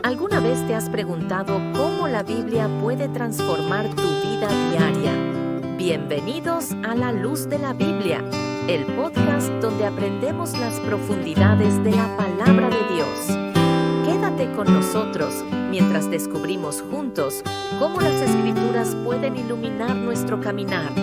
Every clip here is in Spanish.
¿Alguna vez te has preguntado cómo la Biblia puede transformar tu vida diaria? Bienvenidos a La Luz de la Biblia, el podcast donde aprendemos las profundidades de la palabra de Dios. Quédate con nosotros mientras descubrimos juntos cómo las Escrituras pueden iluminar nuestro caminar.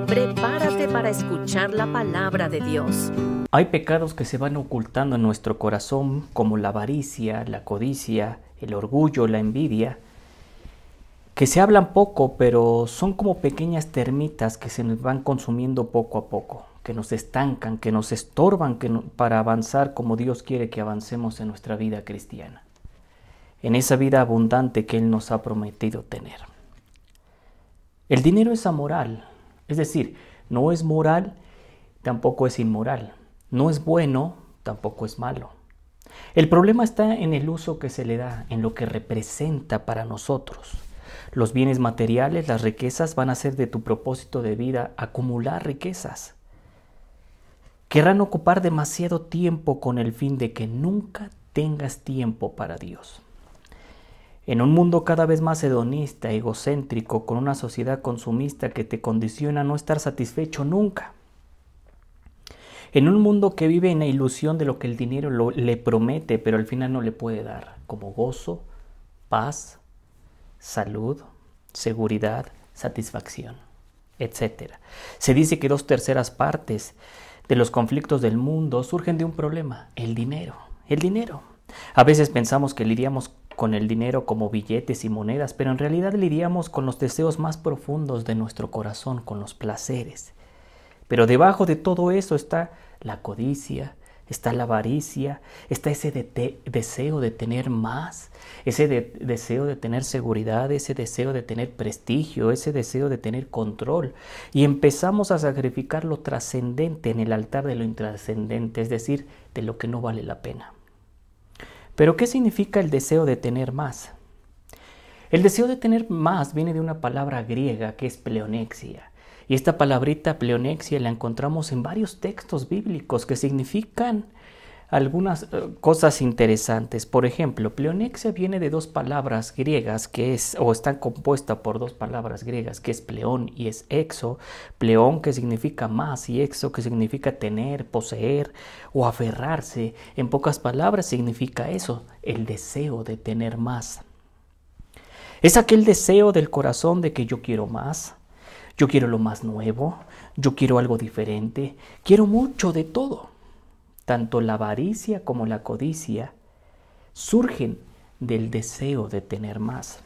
Prepárate para escuchar la palabra de Dios. Hay pecados que se van ocultando en nuestro corazón, como la avaricia, la codicia, el orgullo, la envidia, que se hablan poco, pero son como pequeñas termitas que se nos van consumiendo poco a poco, que nos estancan, que nos estorban para avanzar como Dios quiere que avancemos en nuestra vida cristiana, en esa vida abundante que Él nos ha prometido tener. El dinero es amoral, es decir, no es moral, tampoco es inmoral, no es bueno, tampoco es malo. El problema está en el uso que se le da, en lo que representa para nosotros. Los bienes materiales, las riquezas van a ser de tu propósito de vida acumular riquezas. Querrán ocupar demasiado tiempo con el fin de que nunca tengas tiempo para Dios. En un mundo cada vez más hedonista, egocéntrico, con una sociedad consumista que te condiciona a no estar satisfecho nunca. En un mundo que vive en la ilusión de lo que el dinero le promete, pero al final no le puede dar, como gozo, paz, salud, seguridad, satisfacción, etc. Se dice que 2/3 partes de los conflictos del mundo surgen de un problema, el dinero. El dinero. A veces pensamos que lidiamos con el dinero como billetes y monedas, pero en realidad lidiamos con los deseos más profundos de nuestro corazón, con los placeres. Pero debajo de todo eso está la codicia, está la avaricia, está ese deseo de tener más, ese deseo de tener seguridad, ese deseo de tener prestigio, ese deseo de tener control. Y empezamos a sacrificar lo trascendente en el altar de lo intrascendente, es decir, de lo que no vale la pena. Pero ¿qué significa el deseo de tener más? El deseo de tener más viene de una palabra griega que es pleonexia. Y esta palabrita pleonexia la encontramos en varios textos bíblicos que significan algunas cosas interesantes. Por ejemplo, pleonexia viene de dos palabras griegas está compuesta por dos palabras griegas que es pleón y es exo. Pleón que significa más y exo que significa tener, poseer o aferrarse. En pocas palabras significa eso, el deseo de tener más. Es aquel deseo del corazón de que yo quiero más. Yo quiero lo más nuevo, yo quiero algo diferente, quiero mucho de todo. Tanto la avaricia como la codicia surgen del deseo de tener más.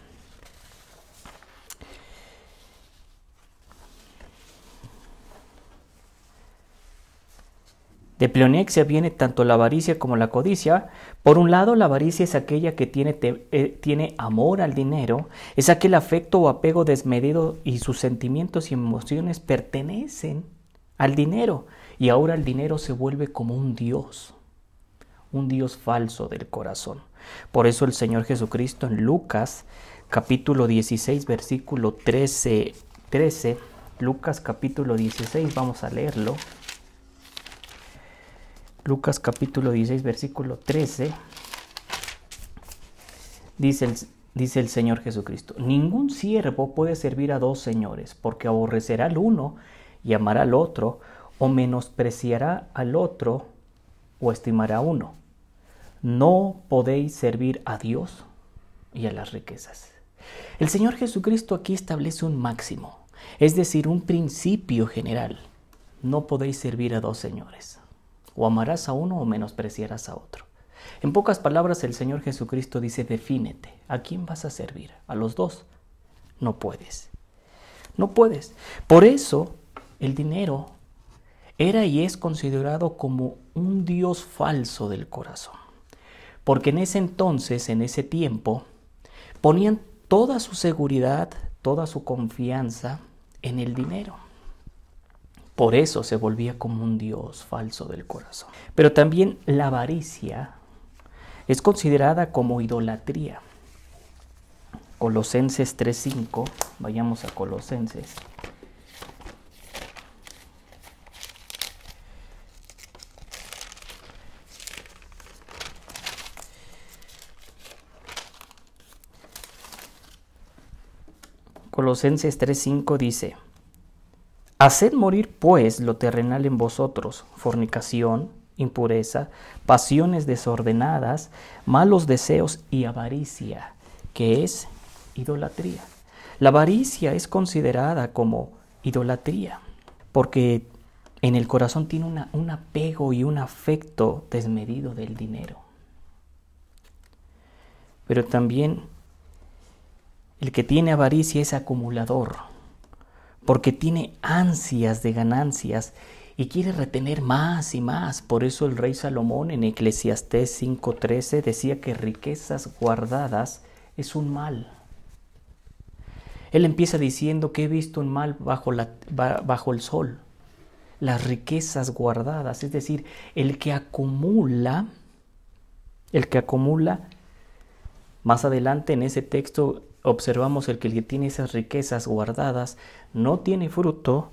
De pleonexia viene tanto la avaricia como la codicia. Por un lado, la avaricia es aquella que tiene amor al dinero, es aquel afecto o apego desmedido y sus sentimientos y emociones pertenecen al dinero. Y ahora el dinero se vuelve como un Dios falso del corazón. Por eso el Señor Jesucristo en Lucas capítulo 16, versículo 13, Lucas capítulo 16, vamos a leerlo. Lucas capítulo 16, versículo 13, dice el Señor Jesucristo: ningún siervo puede servir a dos señores, porque aborrecerá al uno y amará al otro, o menospreciará al otro o estimará a uno. No podéis servir a Dios y a las riquezas. El Señor Jesucristo aquí establece un máximo, es decir, un principio general. No podéis servir a dos señores. O amarás a uno o menospreciarás a otro. En pocas palabras, el Señor Jesucristo dice: defínete. ¿A quién vas a servir? ¿A los dos? No puedes. No puedes. Por eso, el dinero era y es considerado como un Dios falso del corazón. Porque en ese entonces, en ese tiempo, ponían toda su seguridad, toda su confianza en el dinero. Por eso se volvía como un Dios falso del corazón. Pero también la avaricia es considerada como idolatría. Colosenses 3:5, vayamos a Colosenses. Colosenses 3:5 dice: haced morir pues lo terrenal en vosotros, fornicación, impureza, pasiones desordenadas, malos deseos y avaricia, que es idolatría. La avaricia es considerada como idolatría, porque en el corazón tiene un apego y un afecto desmedido del dinero. Pero también el que tiene avaricia es acumulador, porque tiene ansias de ganancias y quiere retener más y más. Por eso el rey Salomón en Eclesiastés 5:13 decía que riquezas guardadas es un mal. Él empieza diciendo que he visto un mal bajo el sol. Las riquezas guardadas, es decir, el que acumula, más adelante en ese texto observamos el que tiene esas riquezas guardadas, no tiene fruto,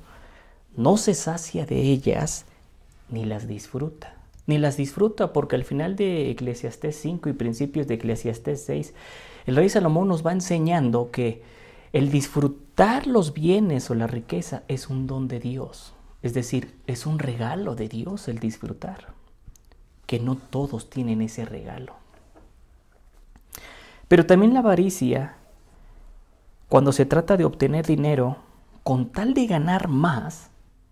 no se sacia de ellas, ni las disfruta. Ni las disfruta porque al final de Eclesiastés 5 y principios de Eclesiastés 6, el rey Salomón nos va enseñando que el disfrutar los bienes o la riqueza es un don de Dios. Es decir, es un regalo de Dios el disfrutar, que no todos tienen ese regalo. Pero también la avaricia, cuando se trata de obtener dinero, con tal de ganar más,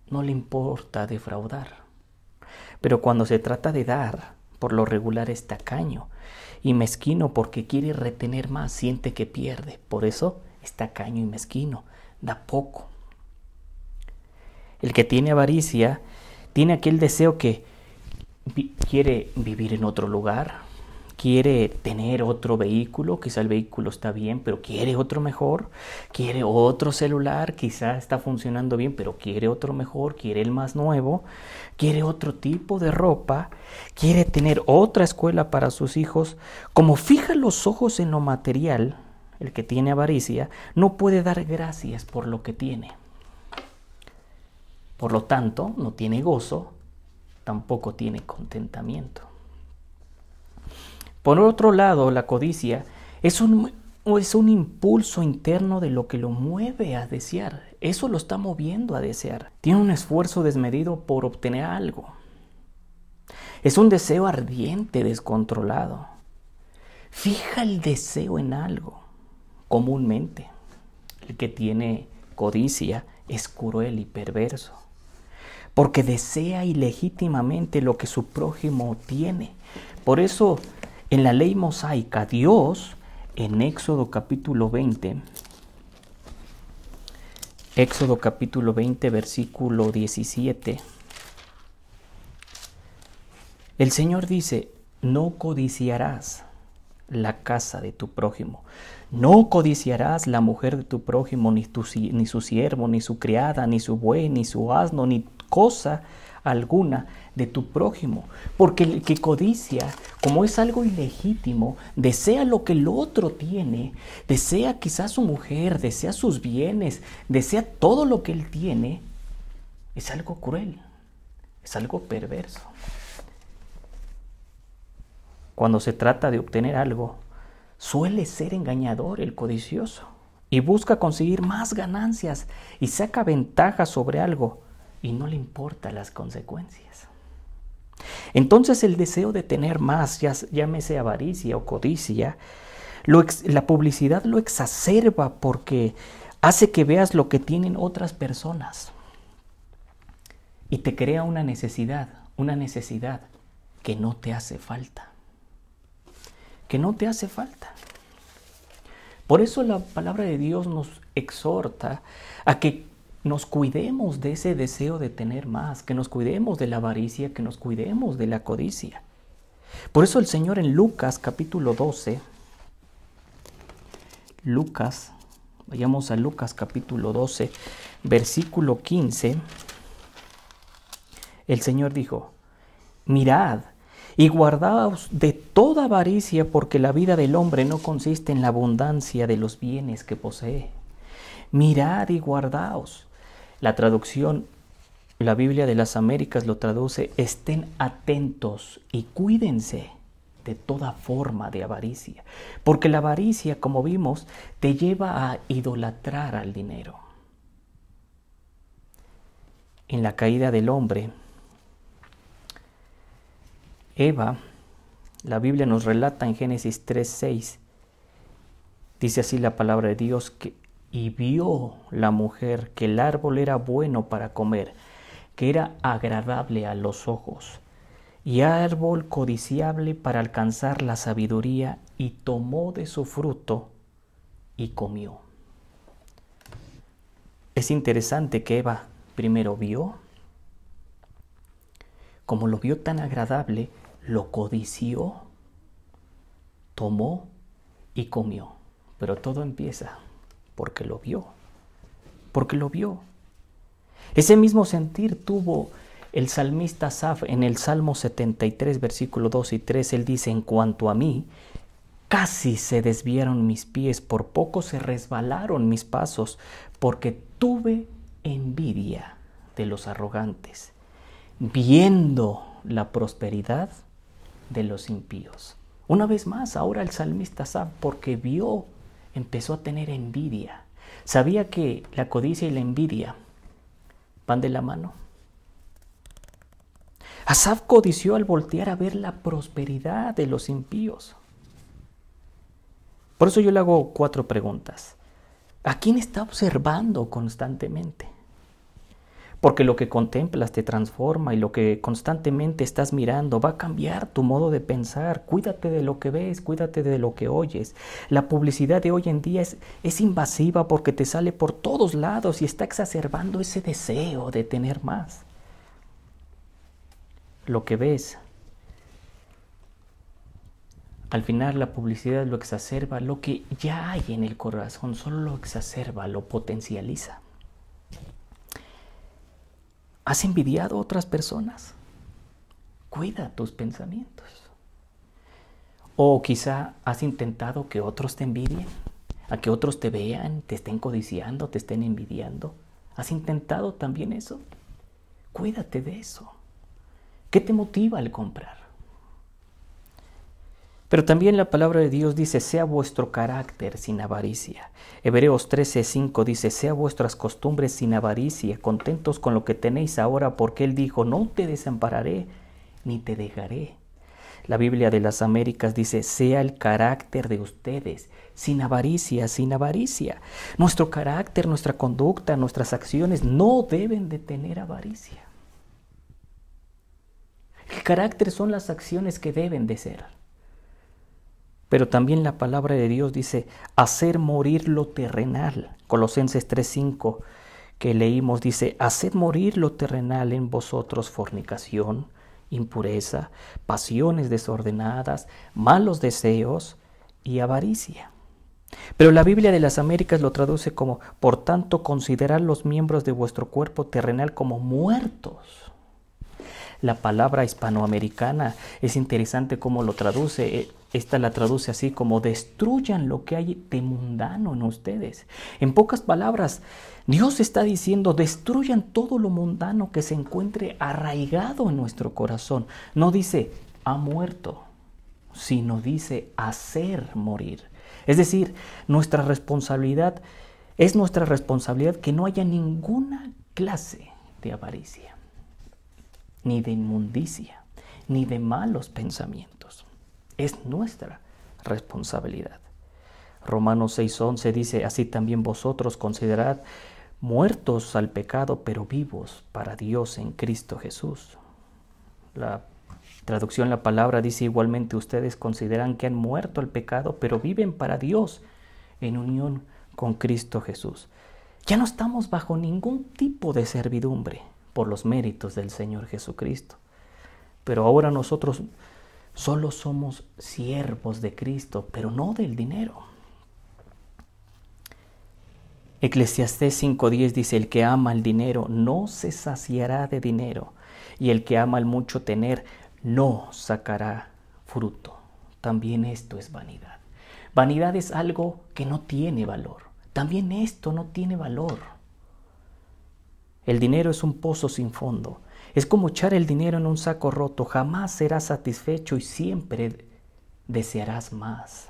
no le importa defraudar. Pero cuando se trata de dar, por lo regular es tacaño y mezquino porque quiere retener más, siente que pierde. Por eso es tacaño y mezquino, da poco. El que tiene avaricia tiene aquel deseo que quiere vivir en otro lugar, quiere tener otro vehículo, quizá el vehículo está bien, pero quiere otro mejor, quiere otro celular, quizá está funcionando bien, pero quiere otro mejor, quiere el más nuevo, quiere otro tipo de ropa, quiere tener otra escuela para sus hijos. Como fija los ojos en lo material, el que tiene avaricia no puede dar gracias por lo que tiene. Por lo tanto, no tiene gozo, tampoco tiene contentamiento. Por otro lado, la codicia es un impulso interno de lo que lo mueve a desear. Eso lo está moviendo a desear. Tiene un esfuerzo desmedido por obtener algo. Es un deseo ardiente, descontrolado. Fija el deseo en algo. Comúnmente, el que tiene codicia es cruel y perverso, porque desea ilegítimamente lo que su prójimo tiene. Por eso, en la ley mosaica, Dios, en Éxodo capítulo 20, versículo 17, el Señor dice: no codiciarás la casa de tu prójimo, no codiciarás la mujer de tu prójimo, ni su siervo, ni su criada, ni su buey, ni su asno, ni cosa alguna de tu prójimo, porque el que codicia, como es algo ilegítimo, desea lo que el otro tiene, desea quizás su mujer, desea sus bienes, desea todo lo que él tiene, es algo cruel, es algo perverso. Cuando se trata de obtener algo, suele ser engañador el codicioso y busca conseguir más ganancias y saca ventaja sobre algo y no le importan las consecuencias. Entonces el deseo de tener más, llámese avaricia o codicia, la publicidad lo exacerba porque hace que veas lo que tienen otras personas y te crea una necesidad que no te hace falta. Por eso la palabra de Dios nos exhorta a que nos cuidemos de ese deseo de tener más, que nos cuidemos de la avaricia, que nos cuidemos de la codicia. Por eso el Señor en Lucas capítulo 12, vayamos a Lucas capítulo 12, versículo 15, el Señor dijo: mirad y guardaos de toda avaricia, porque la vida del hombre no consiste en la abundancia de los bienes que posee. Mirad y guardaos. La traducción, la Biblia de las Américas lo traduce: estén atentos y cuídense. de toda forma de avaricia. Porque la avaricia, como vimos, te lleva a idolatrar al dinero. En la caída del hombre, Eva, la Biblia nos relata en Génesis 3:6, dice así la palabra de Dios, y vio la mujer que el árbol era bueno para comer, que era agradable a los ojos, y árbol codiciable para alcanzar la sabiduría, y tomó de su fruto y comió. Es interesante que Eva primero vio, como lo vio tan agradable, lo codició, tomó y comió. Pero todo empieza porque lo vio, porque lo vio. Ese mismo sentir tuvo el salmista Asaf en el Salmo 73, versículo 2 y 3. Él dice: en cuanto a mí, casi se desviaron mis pies, por poco se resbalaron mis pasos, porque tuve envidia de los arrogantes, viendo la prosperidad de los impíos. Una vez más, ahora el salmista Asaf, porque vio, empezó a tener envidia. ¿Sabía que la codicia y la envidia van de la mano? Asaf codició al voltear a ver la prosperidad de los impíos. Por eso yo le hago 4 preguntas. ¿A quién está observando constantemente? Porque lo que contemplas te transforma, y lo que constantemente estás mirando va a cambiar tu modo de pensar. Cuídate de lo que ves, cuídate de lo que oyes. La publicidad de hoy en día es invasiva porque te sale por todos lados y está exacerbando ese deseo de tener más. Lo que ves, al final la publicidad lo exacerba. Lo que ya hay en el corazón solo lo exacerba, lo potencializa. ¿Has envidiado a otras personas? Cuida tus pensamientos. O quizá has intentado que otros te envidien, a que otros te vean, te estén codiciando, te estén envidiando. ¿Has intentado también eso? Cuídate de eso. ¿Qué te motiva al comprar? Pero también la palabra de Dios dice: sea vuestro carácter sin avaricia. Hebreos 13:5 dice: sea vuestras costumbres sin avaricia, contentos con lo que tenéis ahora, porque Él dijo: no te desampararé ni te dejaré. La Biblia de las Américas dice: sea el carácter de ustedes sin avaricia, sin avaricia. Nuestro carácter, nuestra conducta, nuestras acciones no deben de tener avaricia. El carácter son las acciones que deben de ser. Pero también la palabra de Dios dice: hacer morir lo terrenal. Colosenses 3:5 que leímos dice: haced morir lo terrenal en vosotros, fornicación, impureza, pasiones desordenadas, malos deseos y avaricia. Pero la Biblia de las Américas lo traduce como: por tanto, considerad los miembros de vuestro cuerpo terrenal como muertos. La palabra hispanoamericana es interesante cómo lo traduce. Esta la traduce así como: destruyan lo que hay de mundano en ustedes. En pocas palabras, Dios está diciendo: destruyan todo lo mundano que se encuentre arraigado en nuestro corazón. No dice ha muerto, sino dice hacer morir. Es decir, nuestra responsabilidad que no haya ninguna clase de avaricia, ni de inmundicia, ni de malos pensamientos. Es nuestra responsabilidad. Romanos 6:11 dice: así también vosotros considerad muertos al pecado, pero vivos para Dios en Cristo Jesús. La traducción, la palabra dice igualmente: ustedes consideran que han muerto al pecado, pero viven para Dios en unión con Cristo Jesús. Ya no estamos bajo ningún tipo de servidumbre por los méritos del Señor Jesucristo. Pero ahora nosotros solo somos siervos de Cristo, pero no del dinero. Eclesiastés 5:10 dice: el que ama el dinero no se saciará de dinero, y el que ama el mucho tener no sacará fruto. También esto es vanidad. Vanidad es algo que no tiene valor. También esto no tiene valor. El dinero es un pozo sin fondo. Es como echar el dinero en un saco roto. Jamás será satisfecho y siempre desearás más.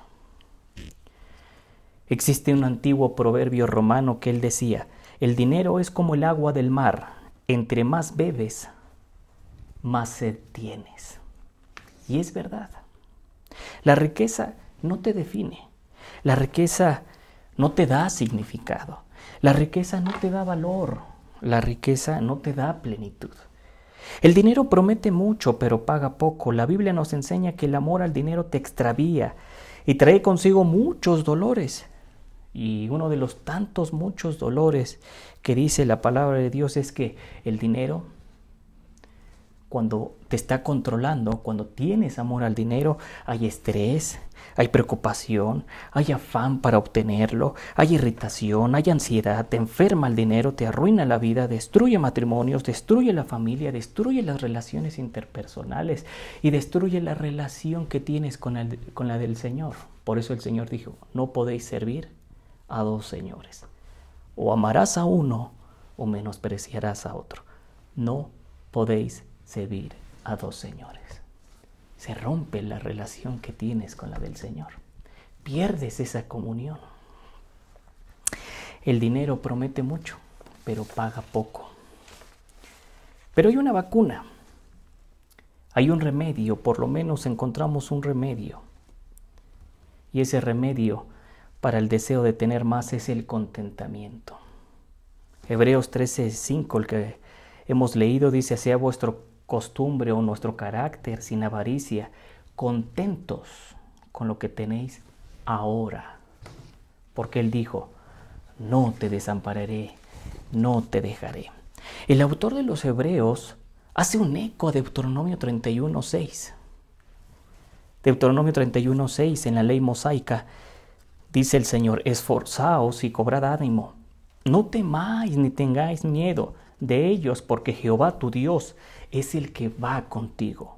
Existe un antiguo proverbio romano que él decía: el dinero es como el agua del mar, entre más bebes, más sed tienes. Y es verdad. La riqueza no te define. La riqueza no te da significado. La riqueza no te da valor. La riqueza no te da plenitud. El dinero promete mucho, pero paga poco. La Biblia nos enseña que el amor al dinero te extravía y trae consigo muchos dolores. Y uno de los tantos muchos dolores que dice la palabra de Dios es que el dinero, cuando te está controlando, cuando tienes amor al dinero, hay estrés, hay preocupación, hay afán para obtenerlo, hay irritación, hay ansiedad, te enferma el dinero, te arruina la vida, destruye matrimonios, destruye la familia, destruye las relaciones interpersonales y destruye la relación que tienes con la del Señor. Por eso el Señor dijo: no podéis servir a dos señores. O amarás a uno o menospreciarás a otro. No podéis servir a dos señores. Se rompe la relación que tienes con la del Señor. Pierdes esa comunión. El dinero promete mucho, pero paga poco. Pero hay una vacuna. Hay un remedio, por lo menos encontramos un remedio. Y ese remedio para el deseo de tener más es el contentamiento. Hebreos 13:5, el que hemos leído, dice: sea vuestra costumbre o nuestro carácter sin avaricia, contentos con lo que tenéis ahora. Porque Él dijo: no te desampararé, no te dejaré. El autor de los Hebreos hace un eco a Deuteronomio 31:6. Deuteronomio 31:6, en la ley mosaica, dice el Señor: esforzaos y cobrad ánimo. No temáis ni tengáis miedo de ellos, porque Jehová tu Dios es el que va contigo.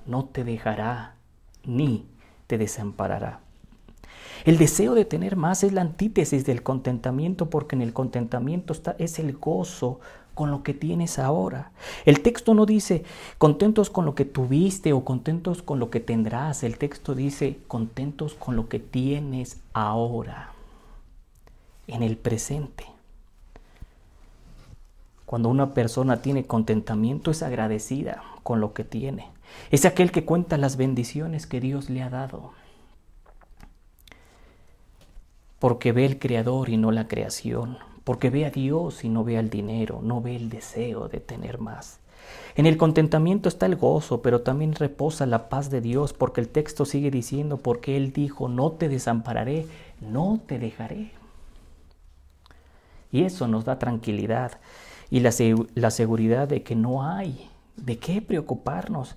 No te dejará ni te desamparará. El deseo de tener más es la antítesis del contentamiento, porque en el contentamiento es el gozo con lo que tienes ahora. El texto no dice contentos con lo que tuviste o contentos con lo que tendrás. El texto dice contentos con lo que tienes ahora, en el presente. Cuando una persona tiene contentamiento, es agradecida con lo que tiene. Es aquel que cuenta las bendiciones que Dios le ha dado. Porque ve el Creador y no la creación. Porque ve a Dios y no ve al dinero, no ve el deseo de tener más. En el contentamiento está el gozo, pero también reposa la paz de Dios, porque el texto sigue diciendo: porque Él dijo: no te desampararé, no te dejaré. Y eso nos da tranquilidad y la seguridad de que no hay de qué preocuparnos,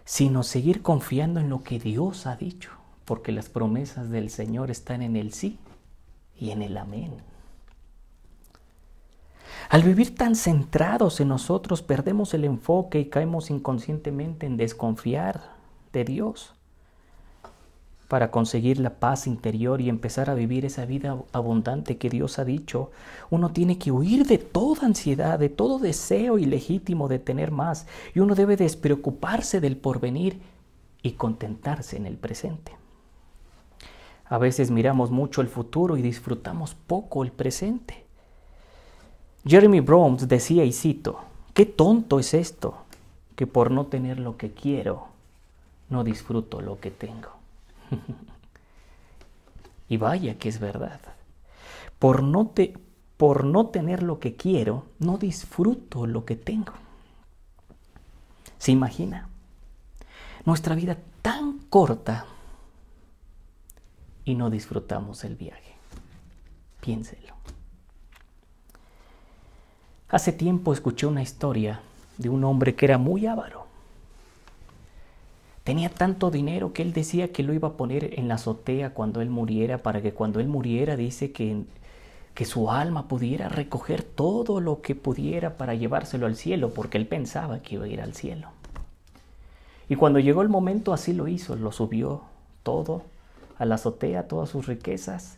sino seguir confiando en lo que Dios ha dicho, porque las promesas del Señor están en el sí y en el amén. Al vivir tan centrados en nosotros, perdemos el enfoque y caemos inconscientemente en desconfiar de Dios. Para conseguir la paz interior y empezar a vivir esa vida abundante que Dios ha dicho, uno tiene que huir de toda ansiedad, de todo deseo ilegítimo de tener más, y uno debe despreocuparse del porvenir y contentarse en el presente. A veces miramos mucho el futuro y disfrutamos poco el presente. Jeremy Brooms decía, y cito: qué tonto es esto, que por no tener lo que quiero, no disfruto lo que tengo. Y vaya que es verdad. Por no tener lo que quiero, no disfruto lo que tengo. ¿Se imagina? Nuestra vida tan corta y no disfrutamos el viaje. Piénselo. Hace tiempo escuché una historia de un hombre que era muy avaro. Tenía tanto dinero que él decía que lo iba a poner en la azotea cuando él muriera, para que cuando él muriera, dice que su alma pudiera recoger todo lo que pudiera para llevárselo al cielo, porque él pensaba que iba a ir al cielo. Y cuando llegó el momento, así lo hizo, lo subió todo a la azotea, todas sus riquezas,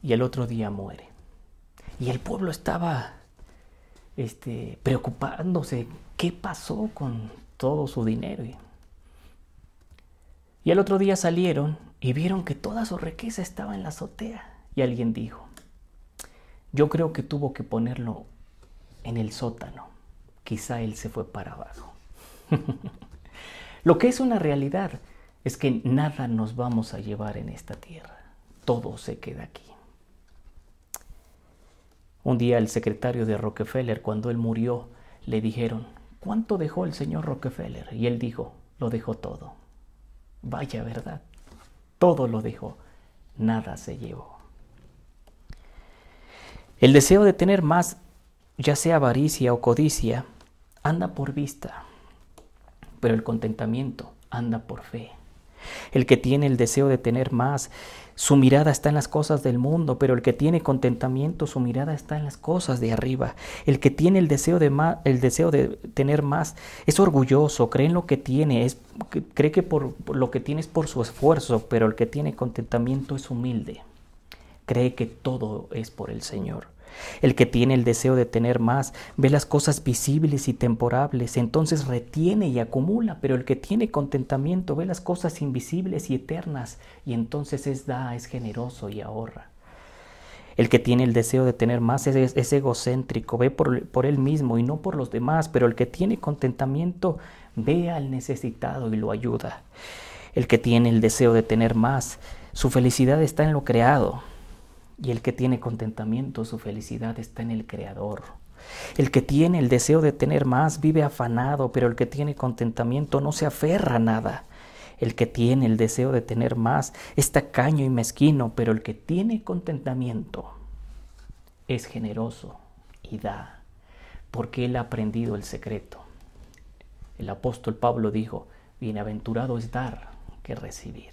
y el otro día muere. Y el pueblo estaba preocupándose, ¿qué pasó con todo su dinero? Y al otro día salieron y vieron que toda su riqueza estaba en la azotea. Y alguien dijo, yo creo que tuvo que ponerlo en el sótano. Quizá él se fue para abajo. Lo que es una realidad es que nada nos vamos a llevar en esta tierra. Todo se queda aquí. Un día el secretario de Rockefeller, cuando él murió, le dijeron, ¿cuánto dejó el señor Rockefeller? Y él dijo, lo dejó todo. Vaya verdad, todo lo dejó, nada se llevó. El deseo de tener más, ya sea avaricia o codicia, anda por vista, pero el contentamiento anda por fe. El que tiene el deseo de tener más, su mirada está en las cosas del mundo, pero el que tiene contentamiento, su mirada está en las cosas de arriba. El que tiene el deseo de tener más, es orgulloso, cree en lo que tiene, cree que por lo que tiene es por su esfuerzo, pero el que tiene contentamiento es humilde, cree que todo es por el Señor. El que tiene el deseo de tener más, ve las cosas visibles y temporales, entonces retiene y acumula, pero el que tiene contentamiento ve las cosas invisibles y eternas, y entonces es generoso y ahorra. El que tiene el deseo de tener más es egocéntrico, ve por él mismo y no por los demás, pero el que tiene contentamiento ve al necesitado y lo ayuda. El que tiene el deseo de tener más, su felicidad está en lo creado. Y el que tiene contentamiento, su felicidad está en el Creador. El que tiene el deseo de tener más vive afanado, pero el que tiene contentamiento no se aferra a nada. El que tiene el deseo de tener más es tacaño y mezquino, pero el que tiene contentamiento es generoso y da, porque él ha aprendido el secreto. El apóstol Pablo dijo, bienaventurado es dar que recibir.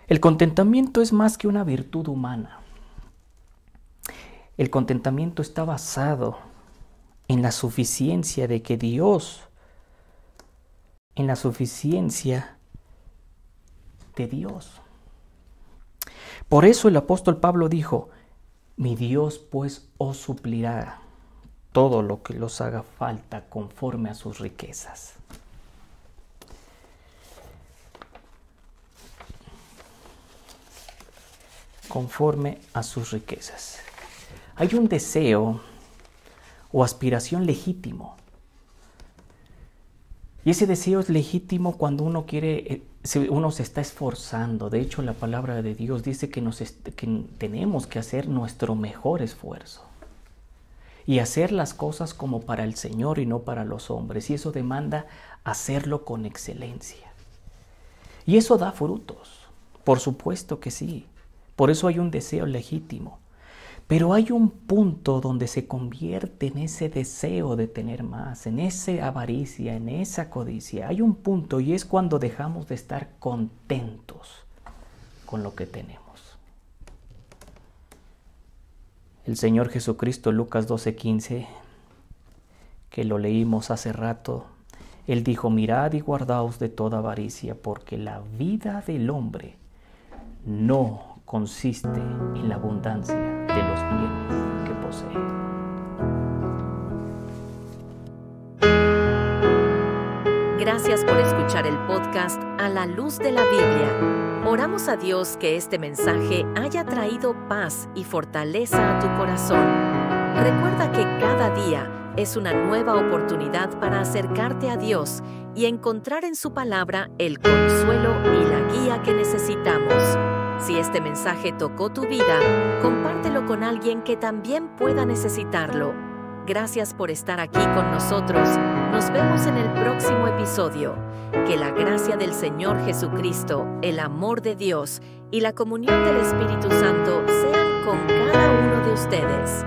El contentamiento es más que una virtud humana. El contentamiento está basado en la suficiencia de que Dios, en la suficiencia de Dios. Por eso el apóstol Pablo dijo, mi Dios pues os suplirá todo lo que os haga falta conforme a sus riquezas. Conforme a sus riquezas. Hay un deseo o aspiración legítimo. Y ese deseo es legítimo cuando uno se está esforzando. De hecho, la palabra de Dios dice que tenemos que hacer nuestro mejor esfuerzo. Y hacer las cosas como para el Señor y no para los hombres. Y eso demanda hacerlo con excelencia. Y eso da frutos. Por supuesto que sí. Por eso hay un deseo legítimo. Pero hay un punto donde se convierte en ese deseo de tener más, en esa avaricia, en esa codicia. Hay un punto y es cuando dejamos de estar contentos con lo que tenemos. El Señor Jesucristo, Lucas 12:15, que lo leímos hace rato, Él dijo, mirad y guardaos de toda avaricia, porque la vida del hombre no consiste en la abundancia de los bienes que posee. Gracias por escuchar el podcast A la Luz de la Biblia. Oramos a Dios que este mensaje haya traído paz y fortaleza a tu corazón. Recuerda que cada día es una nueva oportunidad para acercarte a Dios y encontrar en su palabra el consuelo y la guía que necesitamos. Si este mensaje tocó tu vida, compártelo con alguien que también pueda necesitarlo. Gracias por estar aquí con nosotros. Nos vemos en el próximo episodio. Que la gracia del Señor Jesucristo, el amor de Dios y la comunión del Espíritu Santo sean con cada uno de ustedes.